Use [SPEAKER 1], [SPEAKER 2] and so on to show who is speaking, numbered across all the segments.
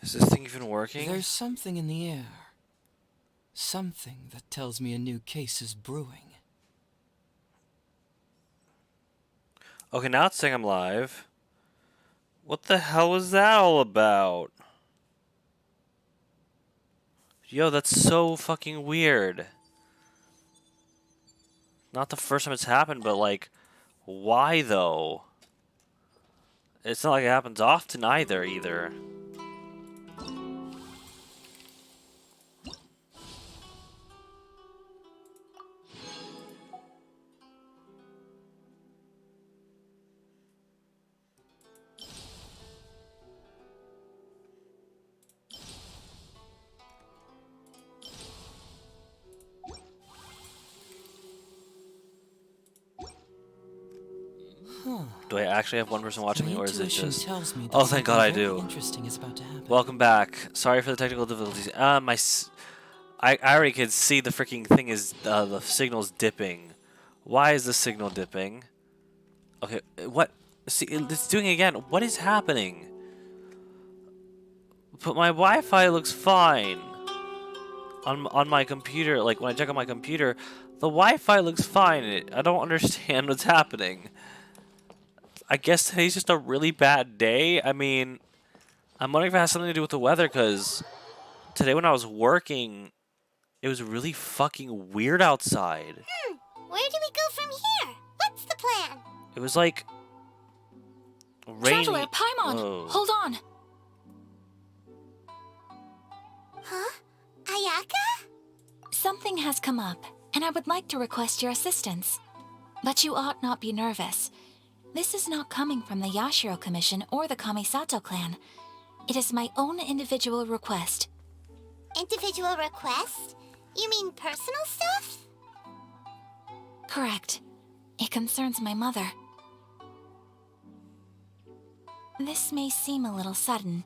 [SPEAKER 1] Is this thing even working?
[SPEAKER 2] There's something in the air. Something that tells me a new case is brewing.
[SPEAKER 1] Okay, now it's saying I'm live. What the hell was that all about? Yo, that's so fucking weird. Not the first time it's happened, but like, why though? It's not like it happens often either. Do I actually have one person watching me,
[SPEAKER 2] My
[SPEAKER 1] or is it
[SPEAKER 2] intuition
[SPEAKER 1] just...
[SPEAKER 2] tells me that
[SPEAKER 1] Oh, thank God
[SPEAKER 2] something
[SPEAKER 1] I
[SPEAKER 2] very
[SPEAKER 1] do.
[SPEAKER 2] interesting is about to happen.
[SPEAKER 1] Welcome back. Sorry for the technical difficulties. I already could see the freaking thing is... the signal's dipping. Why is the signal dipping? Okay, what? See, it's doing it again. What is happening? But my Wi-Fi looks fine. On my computer, like when I check on my computer, the Wi-Fi looks fine. I don't understand what's happening. I guess today's just a really bad day. I mean, I'm wondering if it has something to do with the weather, because today when I was working, it was really fucking weird outside.
[SPEAKER 3] Where do we go from here? What's the plan?
[SPEAKER 1] It was like rainy.
[SPEAKER 4] Traveler, Paimon,
[SPEAKER 1] Whoa.
[SPEAKER 4] hold on.
[SPEAKER 3] Huh? Ayaka?
[SPEAKER 4] Something has come up, and I would like to request your assistance. But you ought not be nervous. This is not coming from the Yashiro Commission or the Kamisato clan. It is my own individual request.
[SPEAKER 3] Individual request? You mean personal stuff?
[SPEAKER 4] Correct. It concerns my mother. This may seem a little sudden,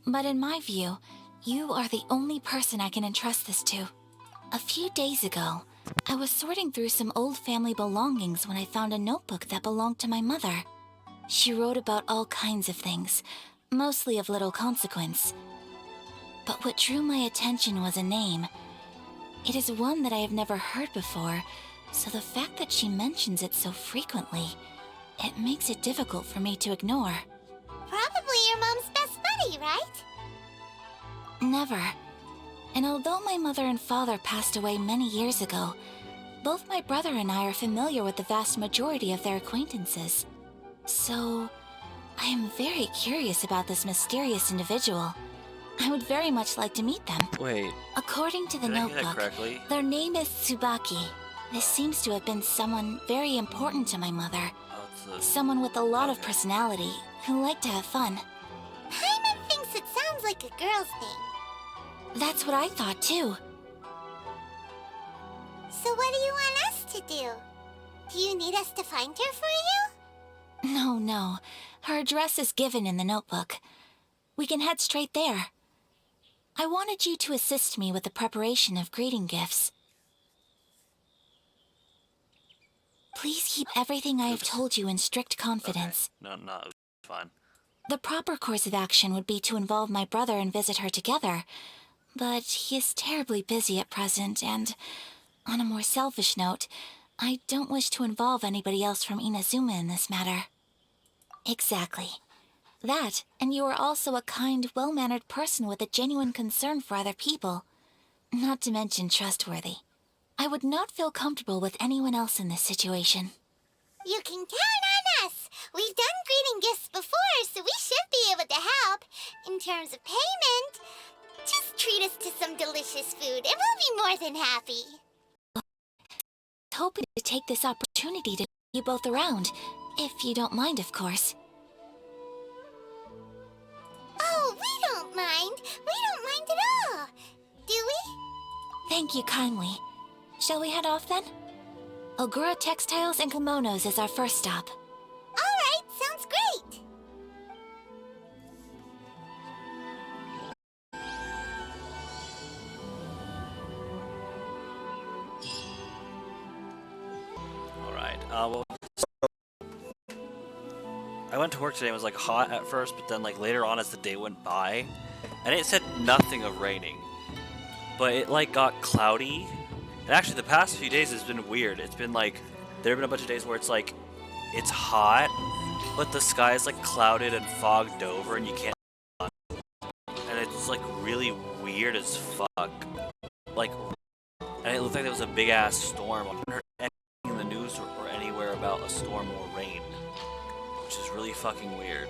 [SPEAKER 4] but in my view, you are the only person I can entrust this to. A few days ago, I was sorting through some old family belongings when I found a notebook that belonged to my mother. She wrote about all kinds of things, mostly of little consequence. But what drew my attention was a name. It is one that I have never heard before, so the fact that she mentions it so frequently, it makes it difficult for me to ignore.
[SPEAKER 3] Probably your mom's best buddy, right?
[SPEAKER 4] Never. And although my mother and father passed away many years ago, both my brother and I are familiar with the vast majority of their acquaintances. So, I am very curious about this mysterious individual. I would very much like to meet them.
[SPEAKER 1] Wait.
[SPEAKER 4] According to the
[SPEAKER 1] Did I hear that
[SPEAKER 4] notebook,
[SPEAKER 1] correctly?
[SPEAKER 4] their name is Tsubaki. This seems to have been someone very important to my mother.
[SPEAKER 1] Oh, it's
[SPEAKER 4] Someone with a lot of personality, who liked to have fun.
[SPEAKER 3] Paimon thinks it sounds like a girl's name.
[SPEAKER 4] That's what I thought too.
[SPEAKER 3] So what do you want us to do? Do you need us to find her for you?
[SPEAKER 4] No. Her address is given in the notebook. We can head straight there. I wanted you to assist me with the preparation of greeting gifts. Please keep everything I have told you in strict confidence.
[SPEAKER 1] Okay. No, it's fine.
[SPEAKER 4] The proper course of action would be to involve my brother and visit her together, but he is terribly busy at present, and on a more selfish note, I don't wish to involve anybody else from Inazuma in this matter. Exactly. That, and you are also a kind, well-mannered person with a genuine concern for other people. Not to mention trustworthy. I would not feel comfortable with anyone else in this situation.
[SPEAKER 3] You can count on us. We've done greeting gifts before, so we should be able to help. In terms of payment, just treat us to some delicious food and we'll be more than happy.
[SPEAKER 4] Hoping to take this opportunity to show you both around, if you don't mind, of course.
[SPEAKER 3] Oh, we don't mind. We don't mind at all. Do we?
[SPEAKER 4] Thank you kindly. Shall we head off then? Ogura Textiles and Kimonos is our first stop.
[SPEAKER 3] All right, sounds great.
[SPEAKER 1] Alright, well... I went to work today and it was like hot at first, but then like later on as the day went by, and it said nothing of raining, but it like got cloudy. And actually, the past few days has been weird. It's been like there have been a bunch of days where it's like it's hot, but the sky is like clouded and fogged over, and you can't. And it's like really weird as fuck. Like, and it looked like there was a big ass storm. I haven't heard anything in the news or anywhere about a storm or rain, which is really fucking weird.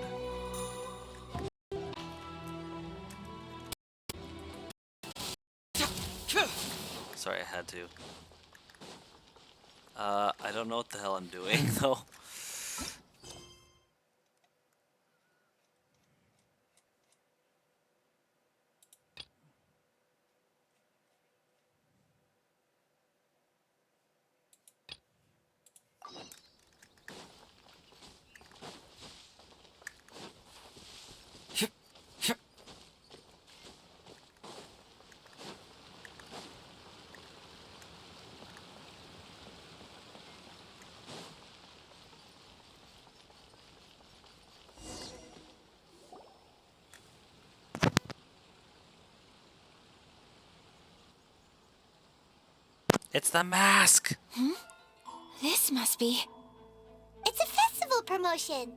[SPEAKER 1] Sorry, I had to. I don't know what the hell I'm doing though. It's the mask!
[SPEAKER 4] This must be...
[SPEAKER 3] It's a festival promotion.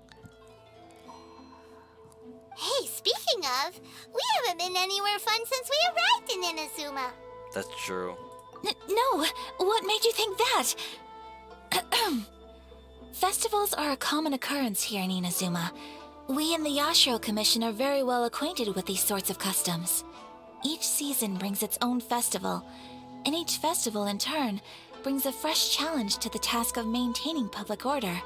[SPEAKER 3] Hey, speaking of, we haven't been anywhere fun since we arrived in Inazuma.
[SPEAKER 1] That's true.
[SPEAKER 4] No, what made you think that? Festivals are a common occurrence here in Inazuma. We in the Yashiro Commission are very well acquainted with these sorts of customs. Each season brings its own festival, and each festival in turn brings a fresh challenge to the task of maintaining public order.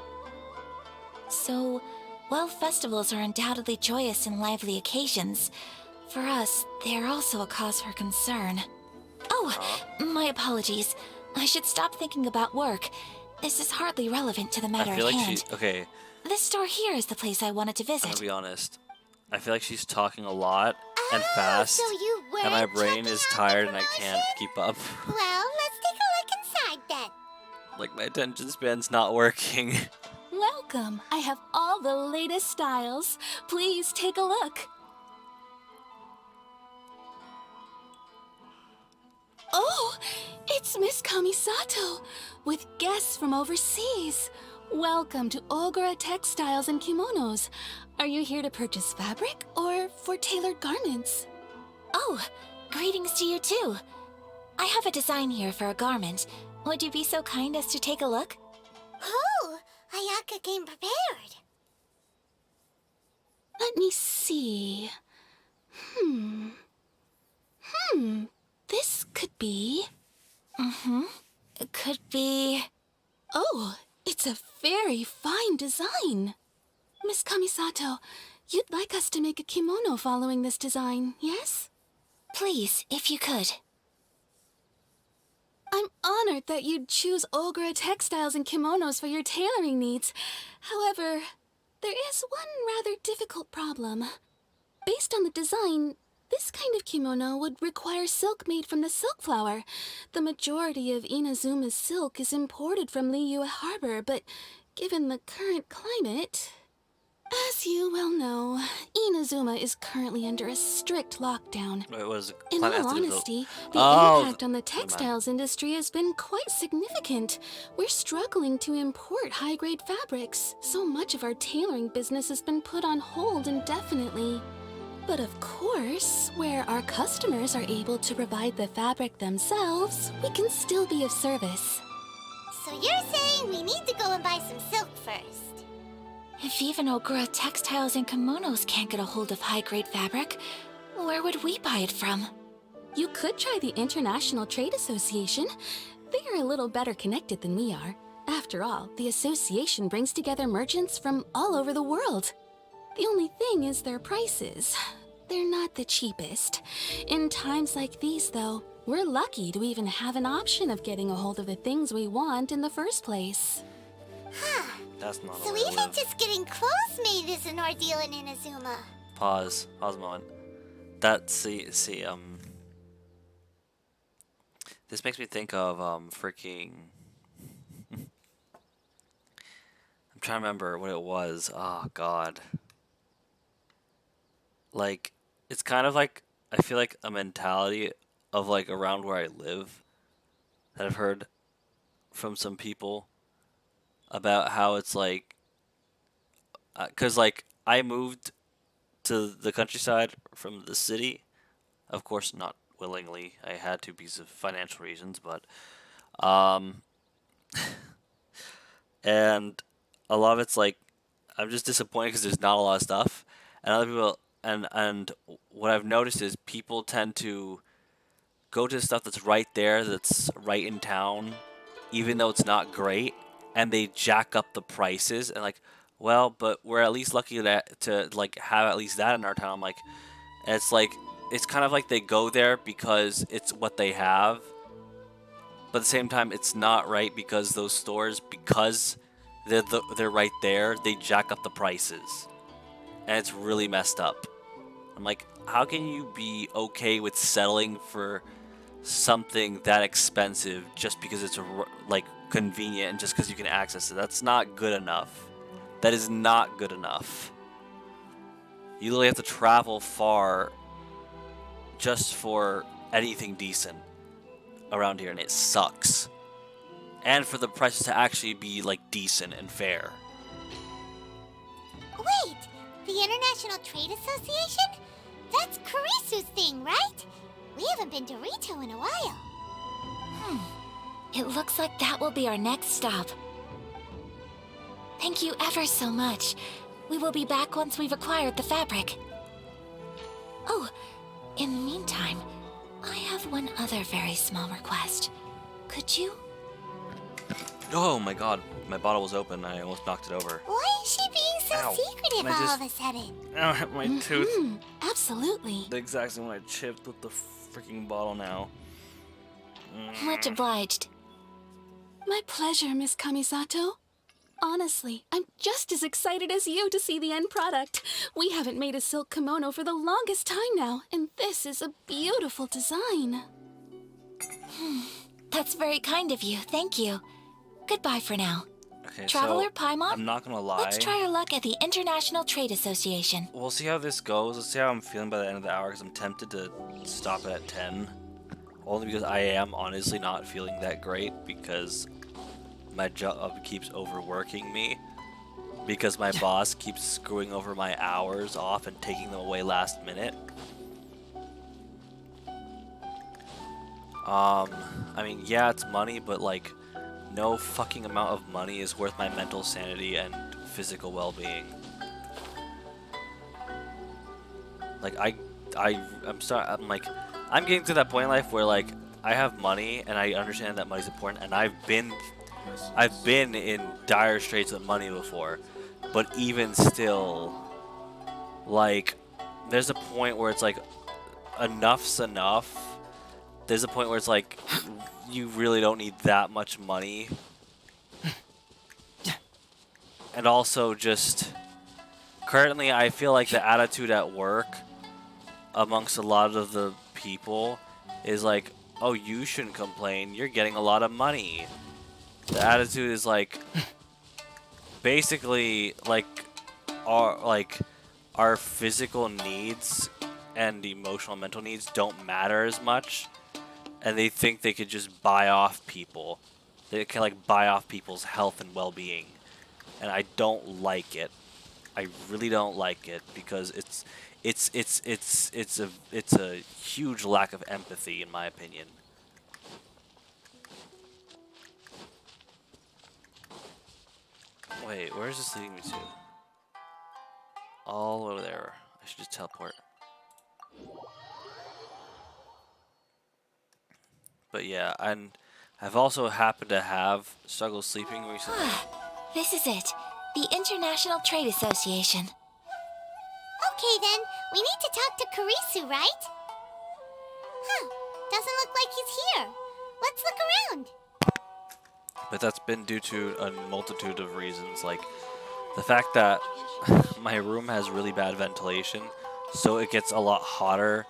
[SPEAKER 4] So, while festivals are undoubtedly joyous and lively occasions, for us, they are also a cause for concern. Oh, my apologies. I should stop thinking about work. This is hardly relevant to the matter
[SPEAKER 1] I feel
[SPEAKER 4] at
[SPEAKER 1] like
[SPEAKER 4] hand.
[SPEAKER 1] okay,
[SPEAKER 4] This store here is the place I wanted to
[SPEAKER 1] I'm
[SPEAKER 4] visit.
[SPEAKER 1] gonna be honest. I feel like she's talking a lot and fast,
[SPEAKER 3] So you were
[SPEAKER 1] and my brain
[SPEAKER 3] checking
[SPEAKER 1] is
[SPEAKER 3] out the
[SPEAKER 1] tired and I can't
[SPEAKER 3] promotion?
[SPEAKER 1] keep up.
[SPEAKER 3] Well, let's take a look inside then.
[SPEAKER 1] Like, my attention span's not working.
[SPEAKER 5] Welcome. I have all the latest styles. Please take a look. Oh, it's Miss Kamisato with guests from overseas. Welcome to Ogura Textiles and Kimonos. Are you here to purchase fabric or for tailored garments?
[SPEAKER 4] Oh, greetings to you too. I have a design here for a garment. Would you be so kind as to take a look?
[SPEAKER 3] Oh, Ayaka came prepared.
[SPEAKER 5] Let me see. This could be...
[SPEAKER 4] It could be...
[SPEAKER 5] Oh, it's a very fine design. Miss Kamisato, you'd like us to make a kimono following this design, yes?
[SPEAKER 4] Please, if you could.
[SPEAKER 5] I'm honored that you'd choose Ogura Textiles and Kimonos for your tailoring needs. However, there is one rather difficult problem. Based on the design, this kind of kimono would require silk made from the silk flower. The majority of Inazuma's silk is imported from Liyue Harbor, but given the current climate... As you well know, Inazuma is currently under a strict lockdown.
[SPEAKER 1] It was
[SPEAKER 5] In
[SPEAKER 1] climate
[SPEAKER 5] all
[SPEAKER 1] has to do with
[SPEAKER 5] honesty, the
[SPEAKER 1] Oh,
[SPEAKER 5] impact on the
[SPEAKER 1] never mind.
[SPEAKER 5] textiles industry has been quite significant. We're struggling to import high-grade fabrics. So much of our tailoring business has been put on hold indefinitely. But of course, where our customers are able to provide the fabric themselves, we can still be of service.
[SPEAKER 3] So you're saying we need to go and buy some silk first?
[SPEAKER 4] If even Ogura Textiles and Kimonos can't get a hold of high-grade fabric, where would we buy it from?
[SPEAKER 5] You could try the International Trade Association. They are a little better connected than we are. After all, the association brings together merchants from all over the world. The only thing is their prices. They're not the cheapest. In times like these, though, we're lucky to even have an option of getting a hold of the things we want in the first place.
[SPEAKER 1] That's not
[SPEAKER 3] So
[SPEAKER 1] a way to
[SPEAKER 3] even
[SPEAKER 1] live.
[SPEAKER 3] just getting clothes made is an ordeal in Inazuma.
[SPEAKER 1] Pause a moment. This makes me think of freaking I'm I'm trying to remember what it was. Oh God. Like, it's kind of like I feel like a mentality of like around where I live that I've heard from some people about how it's like, cause like I moved to the countryside from the city, of course not willingly. I had to because of financial reasons, but um, and a lot of it's like I'm just disappointed because there's not a lot of stuff, and other people and what I've noticed is people tend to go to the stuff that's right there, that's right in town, even though it's not great, and they jack up the prices and like, well, but we're at least lucky to like have at least that in our town. Like, and it's like it's kind of like they go there because it's what they have, but at the same time, it's not right because those stores, because they're right there, they jack up the prices, and it's really messed up. I'm like, how can you be okay with settling for something that expensive just because it's like convenient and just because you can access it? That's not good enough. That is not good enough. You literally have to travel far just for anything decent around here, and it sucks. And for the prices to actually be like decent and fair.
[SPEAKER 3] Wait, the International Trade Association? That's Karisu's thing, right? We haven't been to Rito in a while.
[SPEAKER 4] It looks like that will be our next stop. Thank you ever so much. We will be back once we've acquired the fabric. Oh, in the meantime, I have one other very small request. Could you?
[SPEAKER 1] Oh my god, my bottle was open. I almost knocked it over.
[SPEAKER 3] Why is she being so
[SPEAKER 1] Ow.
[SPEAKER 3] secretive
[SPEAKER 1] I
[SPEAKER 3] all
[SPEAKER 1] just-
[SPEAKER 3] of a sudden?
[SPEAKER 1] Ow, my tooth.
[SPEAKER 5] Absolutely.
[SPEAKER 1] The exact same one I chipped with the freaking bottle now.
[SPEAKER 4] Much obliged.
[SPEAKER 5] My pleasure, Miss Kamisato. Honestly, I'm just as excited as you to see the end product. We haven't made a silk kimono for the longest time now, and this is a beautiful design.
[SPEAKER 4] That's very kind of you. Thank you. Goodbye for now.
[SPEAKER 1] Okay,
[SPEAKER 4] Traveler
[SPEAKER 1] so
[SPEAKER 4] Paimon,
[SPEAKER 1] I'm not gonna lie.
[SPEAKER 4] let's try our luck at the International Trade Association.
[SPEAKER 1] We'll see how this goes. Let's see how I'm feeling by the end of the hour, because I'm tempted to stop it at 10. Only because I am honestly not feeling that great, because my job keeps overworking me. Because my boss keeps screwing over my hours off and taking them away last minute. I mean, yeah, it's money, but like, no fucking amount of money is worth my mental sanity and physical well-being. Like, I'm like, I'm getting to that point in life where like, I have money and I understand that money's important, and I've been in dire straits with money before, but even still, like, there's a point where it's like, enough's enough. There's a point where it's like, you really don't need that much money. And also just, currently I feel like the attitude at work amongst a lot of the people is like, oh, you shouldn't complain, you're getting a lot of money. The attitude is like, basically, like our physical needs and emotional and mental needs don't matter as much, and they think they could just buy off people. They can like buy off people's health and well-being, and I don't like it. I really don't like it, because it's a huge lack of empathy, in my opinion. Wait, where is this leading me to? All over there. I should just teleport. But yeah, and I've also happened to have struggled sleeping recently.
[SPEAKER 4] This is it. The International Trade Association.
[SPEAKER 3] Okay then, we need to talk to Karisu, right? Huh, doesn't look like he's here. Let's look around.
[SPEAKER 1] But that's been due to a multitude of reasons, like the fact that my room has really bad ventilation, so it gets a lot hotter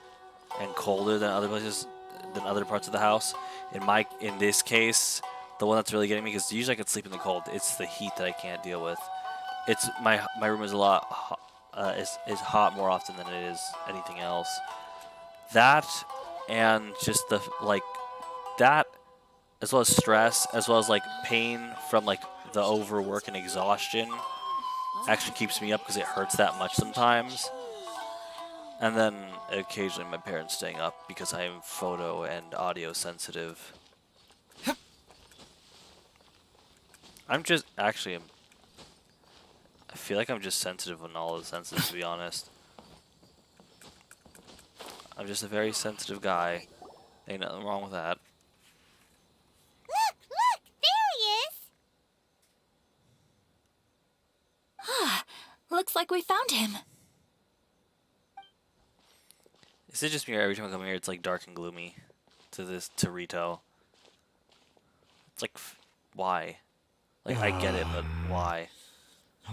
[SPEAKER 1] and colder than other places, than other parts of the house. In this case, the one that's really getting me, because usually I can sleep in the cold, it's the heat that I can't deal with. it's my room is a lot is hot more often than it is anything else. That and just the like that as well as stress as well as like pain from like the overwork and exhaustion actually keeps me up because it hurts that much sometimes. And then occasionally my parents staying up because I am photo and audio sensitive. I'm just actually I feel like I'm just sensitive on all the senses, to be honest. I'm just a very sensitive guy. Ain't nothing wrong with that.
[SPEAKER 3] Look, look, there he is.
[SPEAKER 4] Ah, looks like we found him.
[SPEAKER 1] Is it just me or every time I come here it's like dark and gloomy to Rito? It's like, why? Like, I get it, but why?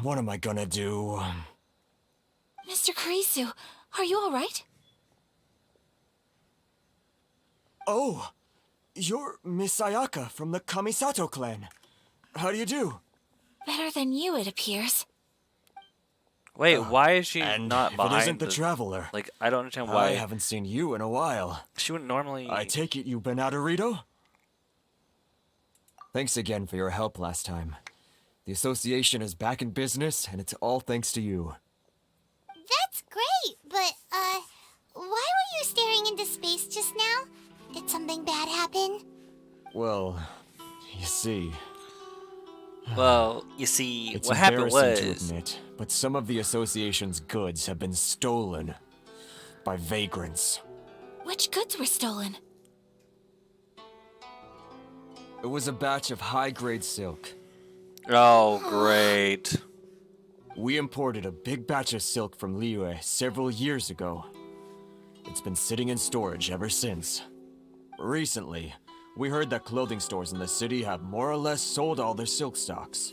[SPEAKER 6] What am I gonna do?
[SPEAKER 4] Mr. Kurisu, are you alright?
[SPEAKER 6] Oh, you're Miss Ayaka from the Kamisato clan. How do you do?
[SPEAKER 4] Better than you, it appears.
[SPEAKER 1] Wait, why is she
[SPEAKER 6] And
[SPEAKER 1] not
[SPEAKER 6] if
[SPEAKER 1] behind
[SPEAKER 6] it isn't the traveler,
[SPEAKER 1] Like, I don't understand
[SPEAKER 6] I
[SPEAKER 1] why.
[SPEAKER 6] haven't seen you in a while.
[SPEAKER 1] She wouldn't normally...
[SPEAKER 6] I take it you've been out of Rito? Thanks again for your help last time. The association is back in business, and it's all thanks to you.
[SPEAKER 3] That's great, but, why were you staring into space just now? Did something bad happen?
[SPEAKER 6] Well, you see,
[SPEAKER 1] Well, you see,
[SPEAKER 6] it's
[SPEAKER 1] what happened
[SPEAKER 6] embarrassing
[SPEAKER 1] was...
[SPEAKER 6] to admit, but some of the association's goods have been stolen by vagrants.
[SPEAKER 4] Which goods were stolen?
[SPEAKER 6] It was a batch of high-grade silk.
[SPEAKER 1] Oh, great.
[SPEAKER 6] We imported a big batch of silk from Liyue several years ago. It's been sitting in storage ever since. Recently, we heard that clothing stores in the city have more or less sold all their silk stocks.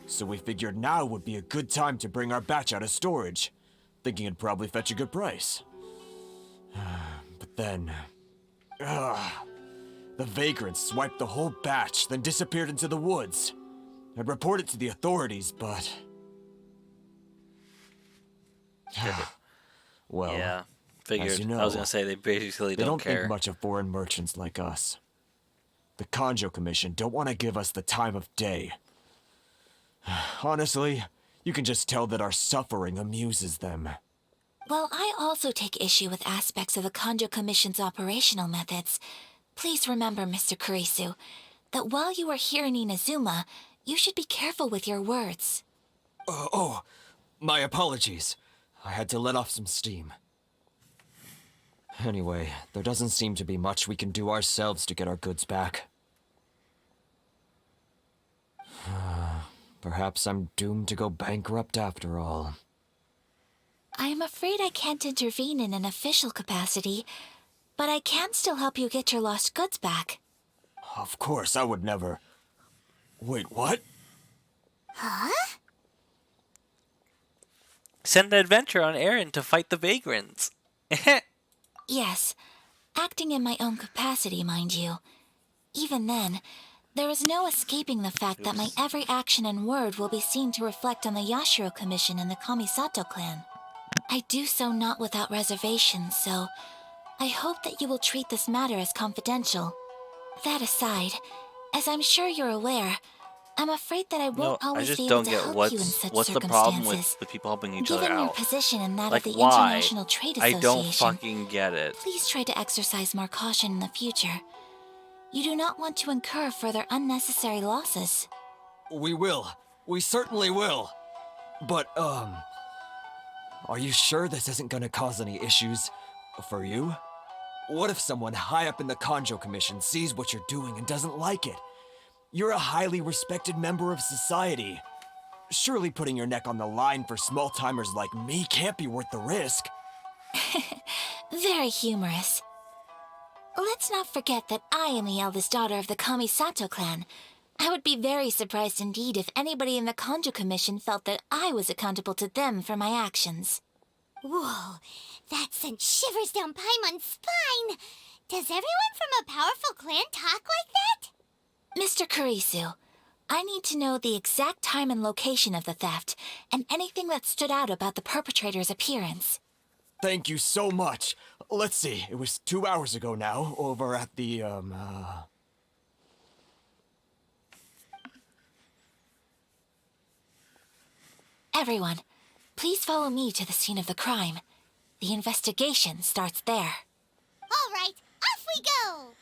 [SPEAKER 6] So we figured now would be a good time to bring our batch out of storage, thinking it'd probably fetch a good price. But then... the vagrants swiped the whole batch, then disappeared into the woods. I'd report it to the authorities, but... Well,
[SPEAKER 1] Yeah, figured.
[SPEAKER 6] as you know,
[SPEAKER 1] I was gonna say, they basically
[SPEAKER 6] they don't
[SPEAKER 1] care.
[SPEAKER 6] think much of foreign merchants like us. The Kanjo Commission don't want to give us the time of day. Honestly, you can just tell that our suffering amuses them.
[SPEAKER 4] Well, I also take issue with aspects of the Kanjo Commission's operational methods. Please remember, Mr. Kurisu, that while you are here in Inazuma, you should be careful with your words.
[SPEAKER 6] Oh, my apologies. I had to let off some steam. Anyway, there doesn't seem to be much we can do ourselves to get our goods back. Perhaps I'm doomed to go bankrupt after all.
[SPEAKER 4] I am afraid I can't intervene in an official capacity, but I can still help you get your lost goods back.
[SPEAKER 6] Of course, I would never... Wait, what?
[SPEAKER 3] Huh?
[SPEAKER 1] Send the adventurer on errand to fight the vagrants.
[SPEAKER 4] Yes, acting in my own capacity, mind you. Even then, there is no escaping the fact that my every action and word will be seen to reflect on the Yashiro Commission and the Kamisato clan. I do so not without reservations, so I hope that you will treat this matter as confidential. That aside, as I'm sure you're aware, I'm afraid that I
[SPEAKER 1] No,
[SPEAKER 4] won't
[SPEAKER 1] I
[SPEAKER 4] always
[SPEAKER 1] just
[SPEAKER 4] be able
[SPEAKER 1] don't
[SPEAKER 4] to
[SPEAKER 1] get
[SPEAKER 4] help you in such
[SPEAKER 1] what's the
[SPEAKER 4] circumstances.
[SPEAKER 1] problem with people helping each other
[SPEAKER 4] Given your
[SPEAKER 1] out.
[SPEAKER 4] position and that
[SPEAKER 1] Like,
[SPEAKER 4] of the
[SPEAKER 1] why?
[SPEAKER 4] International Trade
[SPEAKER 1] I
[SPEAKER 4] Association,
[SPEAKER 1] don't fucking get it.
[SPEAKER 4] please try to exercise more caution in the future. You do not want to incur further unnecessary losses.
[SPEAKER 6] We will. We certainly will. But, are you sure this isn't gonna cause any issues for you? What if someone high up in the Kanjo Commission sees what you're doing and doesn't like it? You're a highly respected member of society. Surely putting your neck on the line for small-timers like me can't be worth the risk.
[SPEAKER 4] Very humorous. Let's not forget that I am the eldest daughter of the Kamisato clan. I would be very surprised indeed if anybody in the Kanjo Commission felt that I was accountable to them for my actions.
[SPEAKER 3] Whoa, that sent shivers down Paimon's spine. Does everyone from a powerful clan talk like that?
[SPEAKER 4] Mr. Kurisu, I need to know the exact time and location of the theft, and anything that stood out about the perpetrator's appearance.
[SPEAKER 6] Thank you so much. Let's see, it was 2 hours ago now, over at the,
[SPEAKER 4] Everyone, please follow me to the scene of the crime. The investigation starts there.
[SPEAKER 3] All right, off we go!